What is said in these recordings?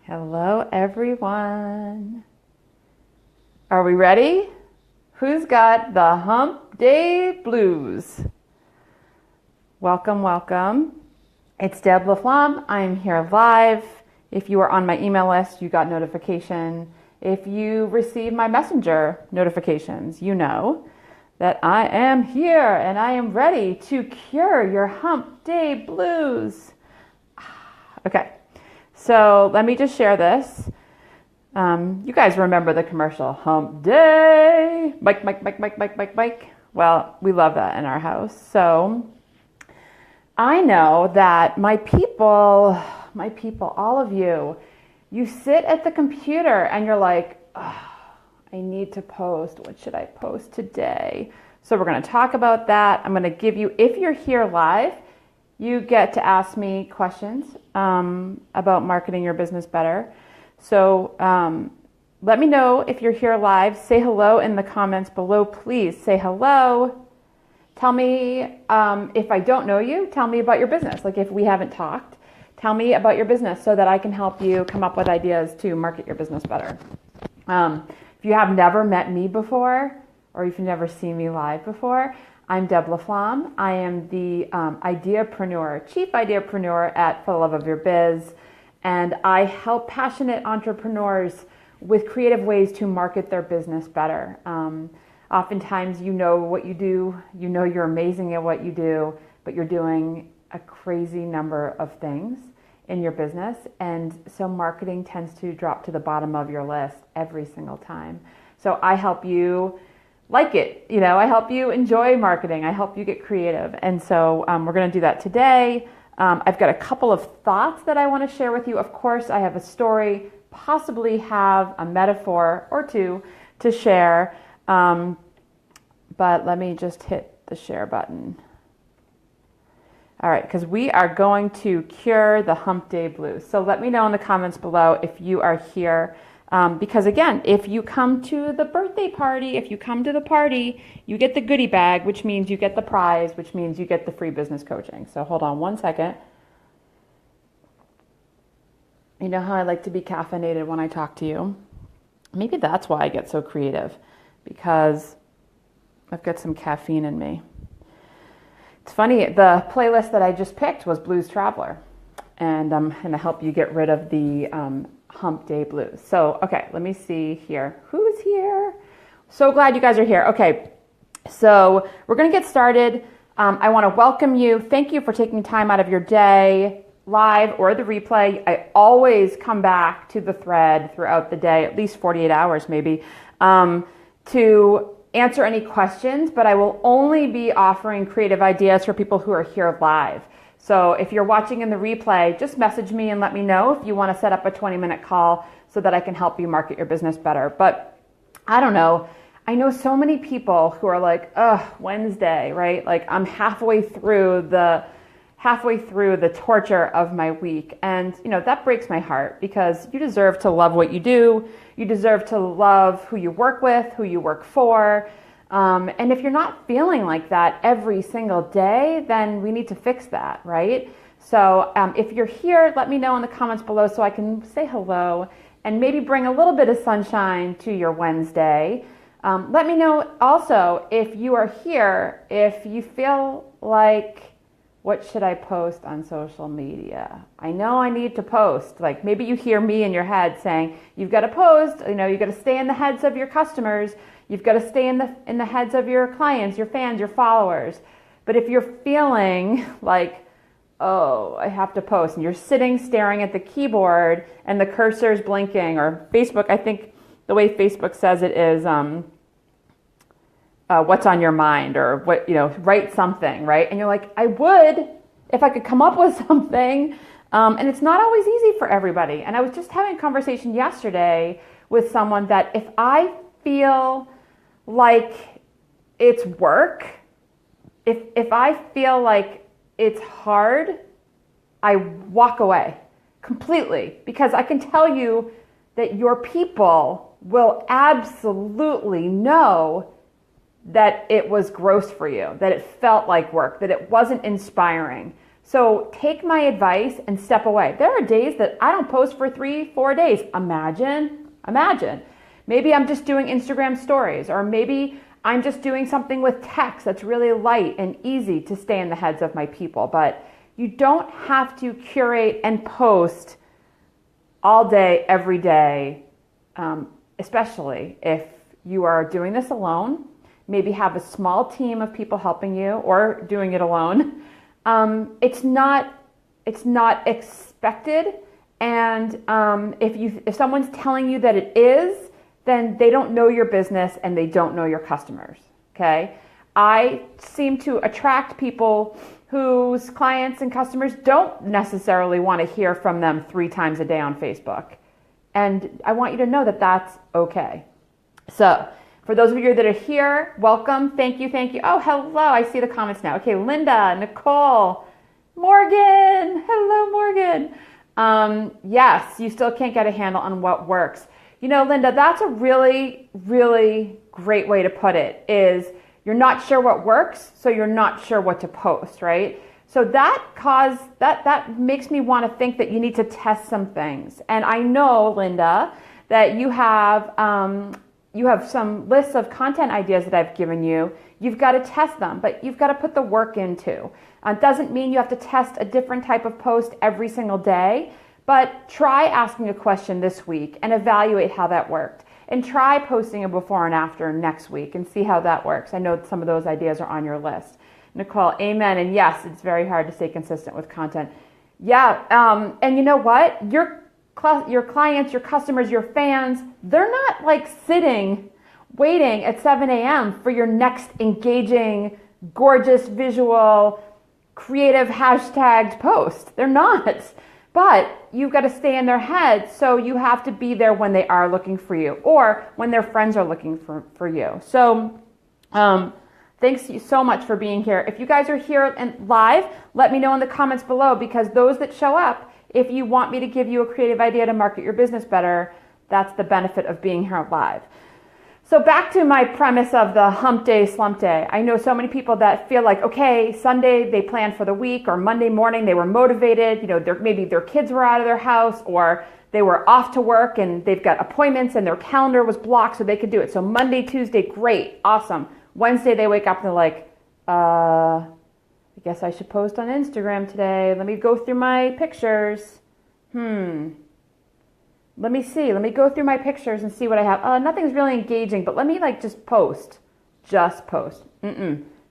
Hello, everyone. Are we ready? Who's got the Hump Day Blues? Welcome, welcome. It's Deb LaFlamme. I'm here live. If you are on my email list, you got notification. If you receive my messenger notifications, you know that I am here and I am ready to cure your Hump Day Blues. Okay. So let me just share this. You guys remember the commercial, Hump Day, Mike. Well, we love that in our house. So I know that my people, all of you, you sit at the computer and you're like, oh, I need to post. What should I post today? So we're going to talk about that. I'm going to give you, if you're here live, you get to ask me questions about marketing your business better. So let me know if you're here live. Say hello in the comments below. Please say hello. Tell me if I don't know you, tell me about your business. Like if we haven't talked, tell me about your business so that I can help you come up with ideas to market your business better. If you have never met me before, or if you've never seen me live before, I'm Deb LaFlamme. I am the Chief Ideapreneur at For the Love of Your Biz, and I help passionate entrepreneurs with creative ways to market their business better. Oftentimes, you know what you do, you know you're amazing at what you do, but you're doing a crazy number of things in your business, and so marketing tends to drop to the bottom of your list every single time. So I help you like it. I help you enjoy marketing. I help you get creative. And so we're going to do that today. I've got a couple of thoughts that I want to share with you. Of course, I have a story, possibly have a metaphor or two to share. But let me just hit the share button. All right, because we are going to cure the Hump Day Blues. So let me know in the comments below if you are here. Because again, if you come to the birthday party, if you come to the party, you get the goodie bag, which means you get the prize, which means you get the free business coaching. So hold on one second. You know how I like to be caffeinated when I talk to you? Maybe that's why I get so creative, because I've got some caffeine in me. It's funny, the playlist that I just picked was Blues Traveler, and I'm going to help you get rid of the Hump Day Blues. So, okay, let me see here. Who's here? So glad you guys are here. Okay, so we're going to get started. I want to welcome you. Thank you for taking time out of your day, live or the replay. I always come back to the thread throughout the day, at least 48 hours maybe, to answer any questions, but I will only be offering creative ideas for people who are here live. So if you're watching in the replay, just message me and let me know if you want to set up a 20-minute call so that I can help you market your business better. But I don't know. I know so many people who are like, Wednesday, right? Like I'm halfway through the torture of my week. And that breaks my heart, because you deserve to love what you do. You deserve to love who you work with, who you work for. And if you're not feeling like that every single day, then we need to fix that, right? So if you're here, let me know in the comments below so I can say hello and maybe bring a little bit of sunshine to your Wednesday. Let me know also if you are here, if you feel like, what should I post on social media? I know I need to post. Like maybe you hear me in your head saying, you've got to post, you've got to stay in the heads of your customers. You've got to stay in the heads of your clients, your fans, your followers. But if you're feeling like, oh, I have to post, and you're sitting staring at the keyboard and the cursor's blinking, or Facebook, I think the way Facebook says it is, what's on your mind, or what, write something, right? And you're like, I would if I could come up with something. And it's not always easy for everybody. And I was just having a conversation yesterday with someone that if I feel like it's work, if I feel like it's hard, I walk away completely, because I can tell you that your people will absolutely know that it was gross for you, that it felt like work, that it wasn't inspiring. So take my advice and step away. There are days that I don't post for 3-4 days. Imagine. Maybe I'm just doing Instagram stories, or maybe I'm just doing something with text that's really light and easy to stay in the heads of my people. But you don't have to curate and post all day, every day, especially if you are doing this alone. Maybe have a small team of people helping you, or doing it alone. It's not expected, and if someone's telling you that it is, then they don't know your business and they don't know your customers. Okay, I seem to attract people whose clients and customers don't necessarily want to hear from them 3 times a day on Facebook, and I want you to know that that's okay. So, for those of you that are here, welcome. Thank you. Oh, hello. I see the comments now. Okay, Linda, Nicole, Morgan. Hello, Morgan. Yes, you still can't get a handle on what works. You know, Linda, that's a really, really great way to put it, is you're not sure what works, so you're not sure what to post, right? So that makes me want to think that you need to test some things. And I know, Linda, that you have some lists of content ideas that I've given you. You've got to test them, but you've got to put the work into. It doesn't mean you have to test a different type of post every single day, but try asking a question this week and evaluate how that worked. And try posting a before and after next week and see how that works. I know some of those ideas are on your list. Nicole, amen. And yes, it's very hard to stay consistent with content. Yeah, and you know what? Your clients, your customers, your fans, they're not like sitting, waiting at 7 a.m. for your next engaging, gorgeous, visual, creative hashtagged post. They're not. But you've got to stay in their head, so you have to be there when they are looking for you, or when their friends are looking for you. So thanks so much for being here. If you guys are here and live, let me know in the comments below, because those that show up, if you want me to give you a creative idea to market your business better, that's the benefit of being here live. So back to my premise of the hump day, slump day. I know so many people that feel like, okay, Sunday they planned for the week, or Monday morning they were motivated. You know, maybe their kids were out of their house, or they were off to work and they've got appointments and their calendar was blocked so they could do it. So Monday, Tuesday, great, awesome. Wednesday they wake up and they're like, I guess I should post on Instagram today. Let me go through my pictures. Let me see. Let me go through my pictures and see what I have. Nothing's really engaging, but let me just post. Just post.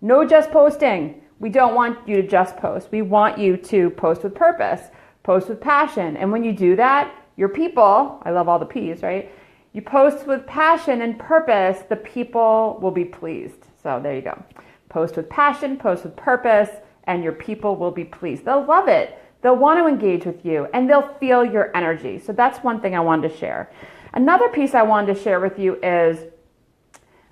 No just posting. We don't want you to just post. We want you to post with purpose, post with passion. And when you do that, your people, I love all the P's, right? You post with passion and purpose, the people will be pleased. So there you go. Post with passion, post with purpose, and your people will be pleased. They'll love it. They'll want to engage with you, and they'll feel your energy. So that's one thing I wanted to share. Another piece I wanted to share with you is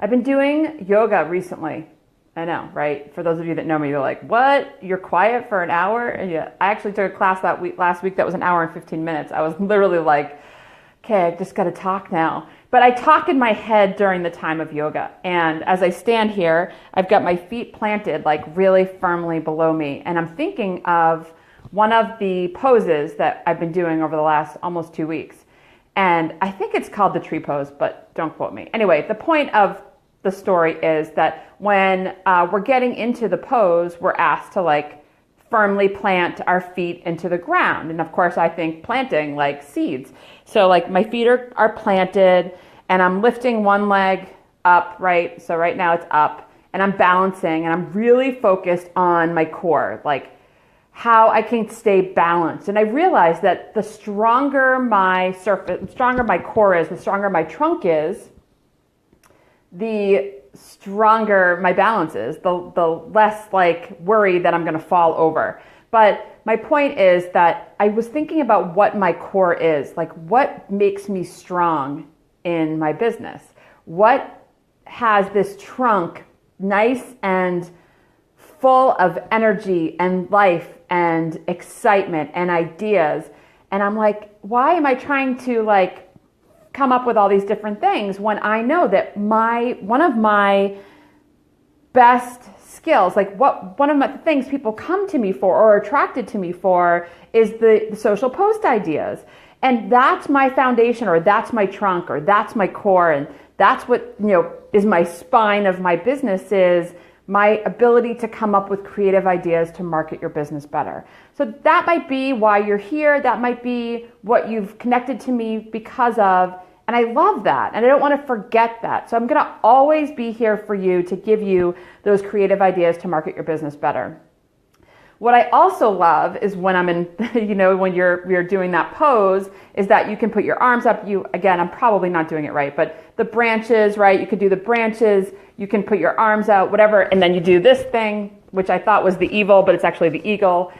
I've been doing yoga recently. I know, right? For those of you that know me, you're like, what? You're quiet for an hour? And yeah, I actually took a class last week that was an hour and 15 minutes. I was literally like, okay, I just got to talk now. But I talk in my head during the time of yoga. And as I stand here, I've got my feet planted really firmly below me. And I'm thinking of one of the poses that I've been doing over the last almost 2 weeks. And I think it's called the tree pose, but don't quote me. Anyway, the point of the story is that when we're getting into the pose, we're asked to firmly plant our feet into the ground. And of course, I think planting like seeds. So my feet are planted and I'm lifting one leg up, right? So right now it's up and I'm balancing and I'm really focused on my core, how I can stay balanced. And I realized that the stronger my core is, the stronger my trunk is, the stronger my balance is, the less worry that I'm going to fall over. But my point is that I was thinking about what my core is, what makes me strong in my business? What has this trunk nice and full of energy and life and excitement and ideas? And I'm like, why am I trying to come up with all these different things when I know that one of my best skills. Like one of the things people come to me for or are attracted to me for is the social post ideas. And that's my foundation, or that's my trunk, or that's my core. And that's what, is my spine of my business, is my ability to come up with creative ideas to market your business better. So that might be why you're here. That might be what you've connected to me because of. And I love that. And I don't want to forget that. So I'm going to always be here for you to give you those creative ideas to market your business better. What I also love is when I'm in, when you're doing that pose, is that you can put your arms up. Again, I'm probably not doing it right, but the branches, right? You could do the branches, you can put your arms out, whatever, and then you do this thing, which I thought was the evil, but it's actually the eagle.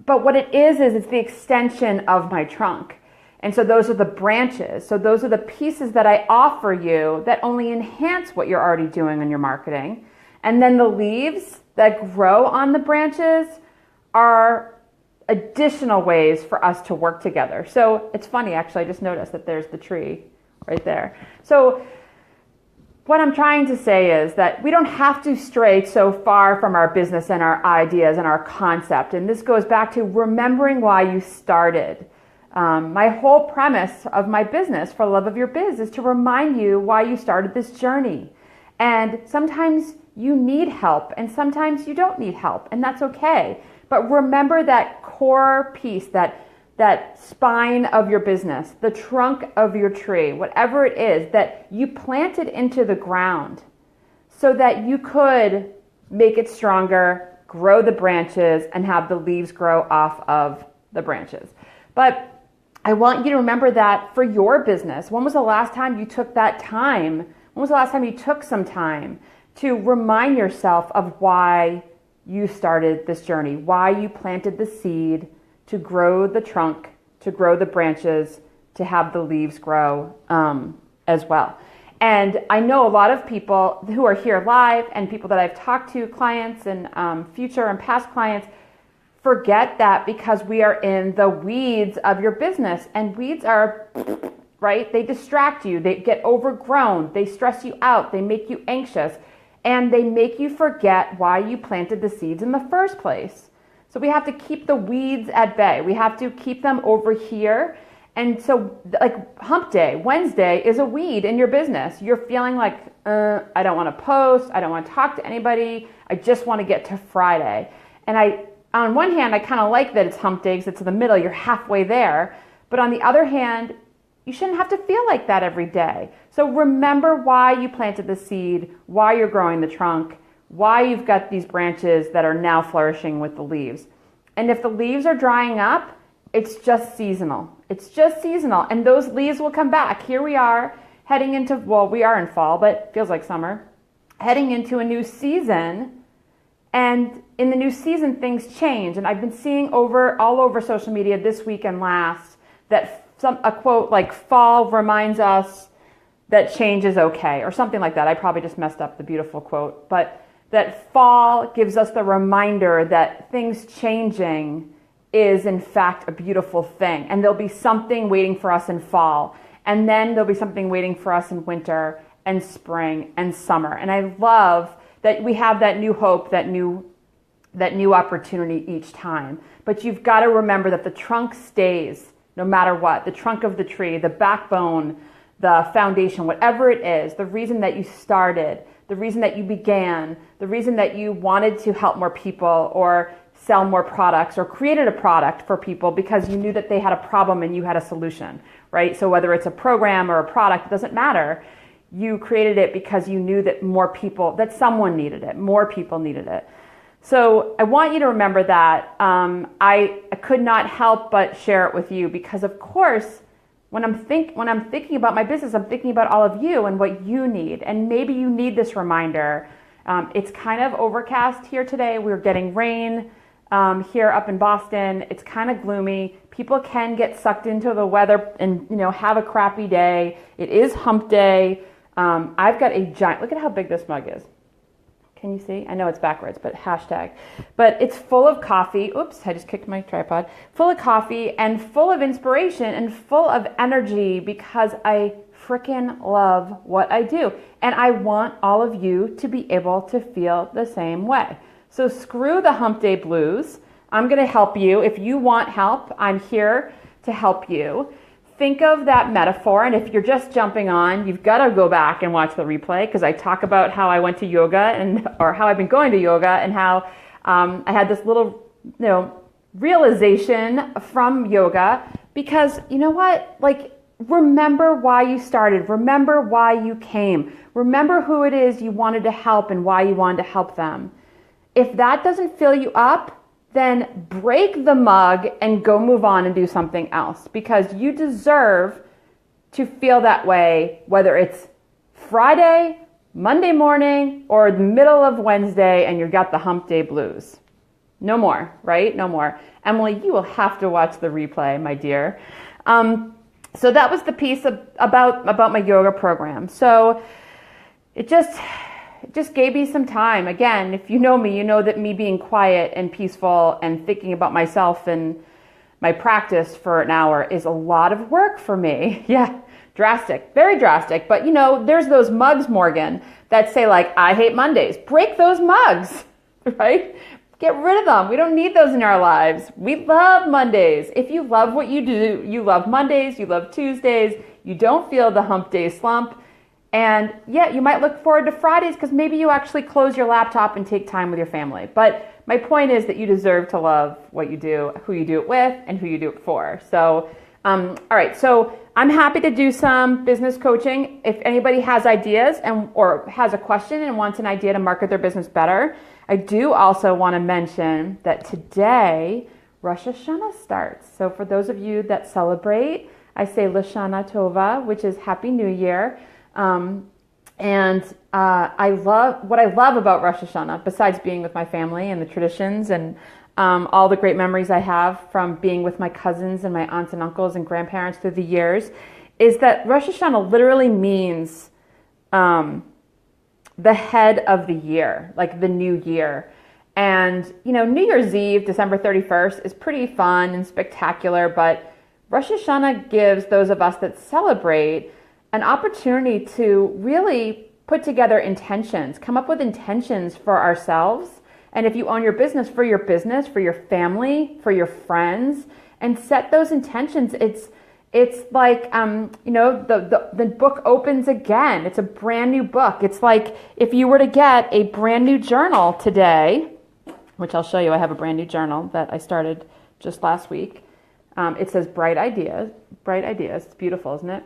But what it is it's the extension of my trunk. And so those are the branches. So those are the pieces that I offer you that only enhance what you're already doing in your marketing. And then the leaves that grow on the branches are additional ways for us to work together. So it's funny, actually, I just noticed that there's the tree right there. So what I'm trying to say is that we don't have to stray so far from our business and our ideas and our concept. And this goes back to remembering why you started. My whole premise of my business, For the Love of Your Biz, is to remind you why you started this journey. And sometimes you need help, and sometimes you don't need help, and that's okay. But remember that core piece, that spine of your business, the trunk of your tree, whatever it is that you planted into the ground so that you could make it stronger, grow the branches, and have the leaves grow off of the branches. But I want you to remember that for your business. When was the last time you took that time? When was the last time you took some time to remind yourself of why you started this journey, why you planted the seed to grow the trunk, to grow the branches, to have the leaves grow as well. And I know a lot of people who are here live and people that I've talked to, clients and future and past clients, forget that because we are in the weeds of your business, and weeds are, right? They distract you, they get overgrown, they stress you out, they make you anxious, and they make you forget why you planted the seeds in the first place. So we have to keep the weeds at bay. We have to keep them over here. And so like Hump Day, Wednesday is a weed in your business. You're feeling like, I don't want to post, I don't want to talk to anybody, I just want to get to Friday. And on one hand, I kind of like that it's Hump Day because it's in the middle, you're halfway there. But on the other hand, you shouldn't have to feel like that every day. So remember why you planted the seed, why you're growing the trunk, why you've got these branches that are now flourishing with the leaves. And if the leaves are drying up, it's just seasonal. It's just seasonal. And those leaves will come back. Here we are heading into, we are in fall, but it feels like summer, heading into a new season. And in the new season, things change. And I've been seeing all over social media this week and last that a quote like fall reminds us that change is okay, or something like that. I probably just messed up the beautiful quote, but that fall gives us the reminder that things changing is in fact a beautiful thing. And there'll be something waiting for us in fall. And then there'll be something waiting for us in winter and spring and summer. And I love that we have that new hope, that new opportunity each time. But you've got to remember that the trunk stays no matter what. The trunk of the tree, the backbone, the foundation, whatever it is, the reason that you started, the reason that you began, the reason that you wanted to help more people or sell more products or created a product for people because you knew that they had a problem and you had a solution, right? So whether it's a program or a product, it doesn't matter. You created it because you knew that that someone needed it, more people needed it. So I want you to remember that. I could not help but share it with you because, of course, when I'm thinking about my business, I'm thinking about all of you and what you need. And maybe you need this reminder. It's kind of overcast here today. We're getting rain here up in Boston. It's kind of gloomy. People can get sucked into the weather and have a crappy day. It is Hump Day. I've got a giant. Look at how big this mug is. Can you see? I know it's backwards, but hashtag. But it's full of coffee. Oops, I just kicked my tripod. Full of coffee and full of inspiration and full of energy because I freaking love what I do. And I want all of you to be able to feel the same way. So screw the hump day blues. I'm going to help you. If you want help, I'm here to help you. Think of that metaphor, and if you're just jumping on, you've got to go back and watch the replay, because I talk about how I went to yoga or how I've been going to yoga, and how I had this little, realization from yoga. Because you know what? Remember why you started. Remember why you came. Remember who it is you wanted to help and why you wanted to help them. If that doesn't fill you up, then break the mug and go move on and do something else, because you deserve to feel that way, whether it's Friday, Monday morning, or the middle of Wednesday and you got the hump day blues. No more, right? No more. Emily, you will have to watch the replay, my dear. So that was the piece about my yoga program. So it just gave me some time. Again, if you know me, you know that me being quiet and peaceful and thinking about myself and my practice for an hour is a lot of work for me. Yeah, drastic, very drastic. But there's those mugs, Morgan, that say I hate Mondays. Break those mugs, right? Get rid of them. We don't need those in our lives. We love Mondays. If you love what you do, you love Mondays, you love Tuesdays, you don't feel the hump day slump. And yeah, you might look forward to Fridays because maybe you actually close your laptop and take time with your family. But my point is that you deserve to love what you do, who you do it with, and who you do it for. So, all right. So I'm happy to do some business coaching. If anybody has ideas or has a question and wants an idea to market their business better, I do also want to mention that today Rosh Hashanah starts. So for those of you that celebrate, I say Lashana Tova, which is Happy New Year. I love what I love about Rosh Hashanah, besides being with my family and the traditions and all the great memories I have from being with my cousins and my aunts and uncles and grandparents through the years, is that Rosh Hashanah literally means the head of the year, like the new year. And, New Year's Eve, December 31st, is pretty fun and spectacular, but Rosh Hashanah gives those of us that celebrate an opportunity to really put together intentions, come up with intentions for ourselves. And if you own your business, for your family, for your friends, and set those intentions. It's like, the book opens again. It's a brand new book. It's like if you were to get a brand new journal today, which I'll show you. I have a brand new journal that I started just last week. It says Bright Ideas. Bright Ideas. It's beautiful, isn't it?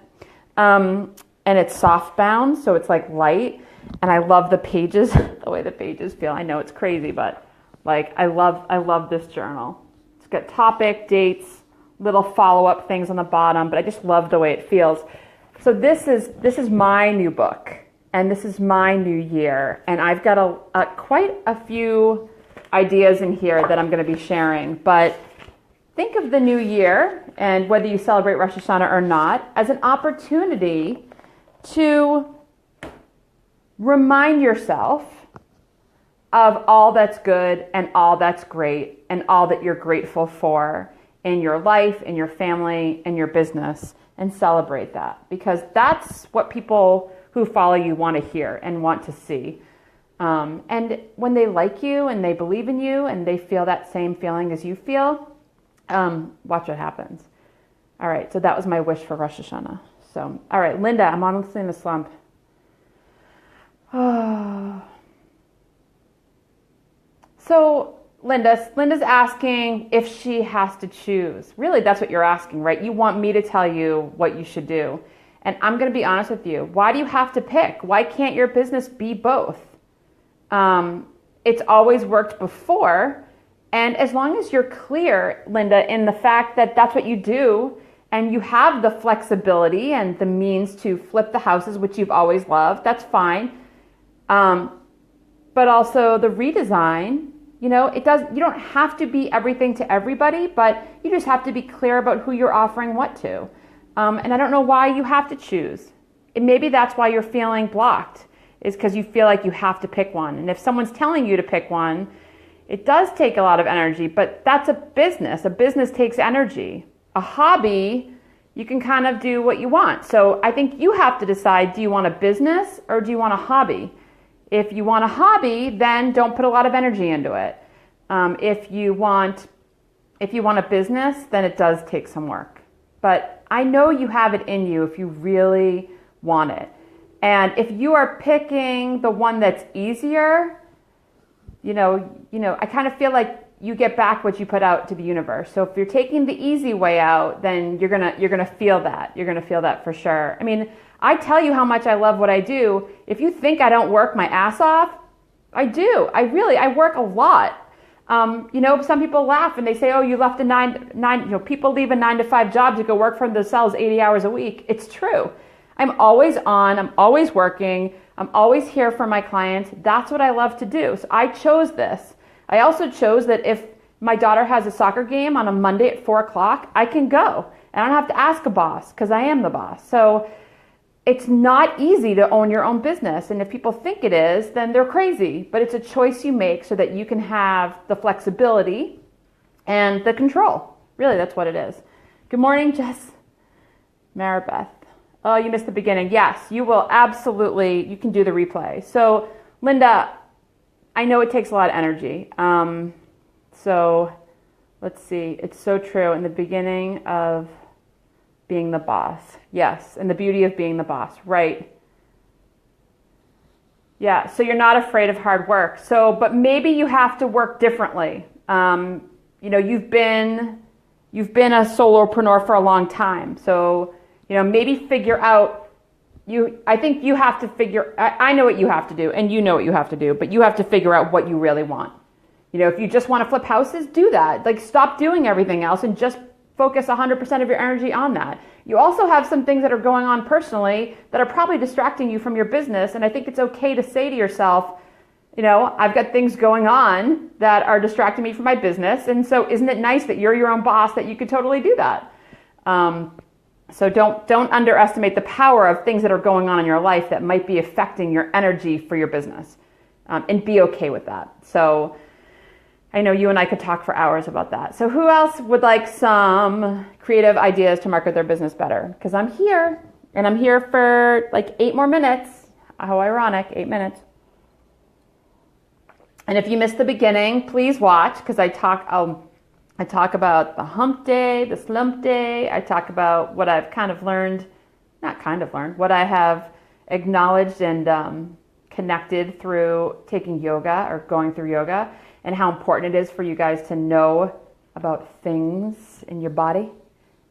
And it's soft bound, so it's light. And I love the pages, the way the pages feel. I know it's crazy, but I love this journal. It's got topic, dates, little follow-up things on the bottom, but I just love the way it feels. So this is my new book, and this is my new year, and I've got quite a few ideas in here that I'm going to be sharing. But think of the new year, and whether you celebrate Rosh Hashanah or not, as an opportunity to remind yourself of all that's good and all that's great and all that you're grateful for in your life, in your family, in your business, and celebrate that, because that's what people who follow you want to hear and want to see. And when they like you and they believe in you and they feel that same feeling as you feel, watch what happens. All right, so that was my wish for Rosh Hashanah. So, all right, Linda, I'm honestly in a slump. So Linda's asking if she has to choose. Really, that's what you're asking, right? You want me to tell you what you should do. And I'm going to be honest with you. Why do you have to pick? Why can't your business be both? It's always worked before. And as long as you're clear, Linda, in the fact that that's what you do, and you have the flexibility and the means to flip the houses, which you've always loved, that's fine. But also the redesign, you don't have to be everything to everybody, but you just have to be clear about who you're offering what to. And I don't know why you have to choose. And maybe that's why you're feeling blocked, is because you feel like you have to pick one. And if someone's telling you to pick one, it does take a lot of energy, but that's a business. A business takes energy. A hobby, you can kind of do what you want. So I think you have to decide, do you want a business or do you want a hobby? If you want a hobby, then don't put a lot of energy into it. If you want a business, then it does take some work. But I know you have it in you if you really want it. And if you are picking the one that's easier, I kind of feel like you get back what you put out to the universe. So if you're taking the easy way out, then you're gonna feel that. You're gonna feel that for sure. I mean, I tell you how much I love what I do. If you think I don't work my ass off, I do. I work a lot. Some people laugh and they say, "Oh, you left a nine." People leave a 9-to-5 job to go work for themselves 80 hours a week. It's true. I'm always on. I'm always working. I'm always here for my clients. That's what I love to do. So I chose this. I also chose that if my daughter has a soccer game on a Monday at 4 o'clock, I can go. And I don't have to ask a boss because I am the boss. So it's not easy to own your own business. And if people think it is, then they're crazy. But it's a choice you make so that you can have the flexibility and the control. Really, that's what it is. Good morning, Jess. Maribeth. Oh, you missed the beginning. Yes, you will absolutely. You can do the replay. So, Linda, I know it takes a lot of energy. So let's see. It's so true. In the beginning of being the boss. Yes. And the beauty of being the boss. Right. Yeah. So you're not afraid of hard work. But maybe you have to work differently. You've been a solopreneur for a long time. So, maybe figure out, I think you have to I know what you have to do and you know what you have to do, but you have to figure out what you really want. If you just want to flip houses, do that. Like, stop doing everything else and just focus 100% of your energy on that. You also have some things that are going on personally that are probably distracting you from your business. And I think it's okay to say to yourself, I've got things going on that are distracting me from my business. And so isn't it nice that you're your own boss, that you could totally do that? So don't underestimate the power of things that are going on in your life that might be affecting your energy for your business, and be okay with that. So I know you and I could talk for hours about that. So who else would like some creative ideas to market their business better? Because I'm here, and I'm here for like 8 more minutes. How ironic, 8 minutes. And if you missed the beginning, please watch, because I talk about the hump day, the slump day. I talk about what I've what I have acknowledged and connected through taking yoga or going through yoga, and how important it is for you guys to know about things in your body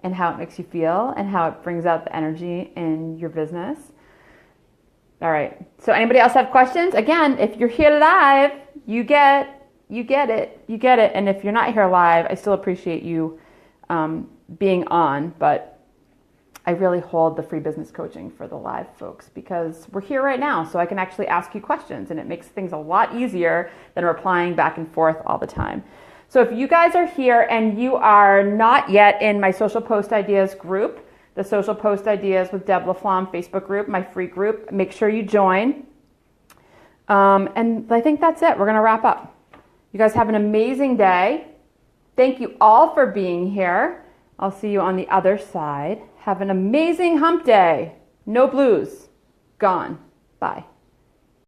and how it makes you feel and how it brings out the energy in your business. All right. So anybody else have questions? Again, if you're here live, you get it. And if you're not here live, I still appreciate you being on, but I really hold the free business coaching for the live folks because we're here right now, so I can actually ask you questions, and it makes things a lot easier than replying back and forth all the time. So if you guys are here and you are not yet in my Social Post Ideas group, the Social Post Ideas with Deb LaFlamme Facebook group, my free group, make sure you join. And I think that's it. We're going to wrap up. You guys have an amazing day. Thank you all for being here. I'll see you on the other side. Have an amazing hump day. No blues. Gone. Bye.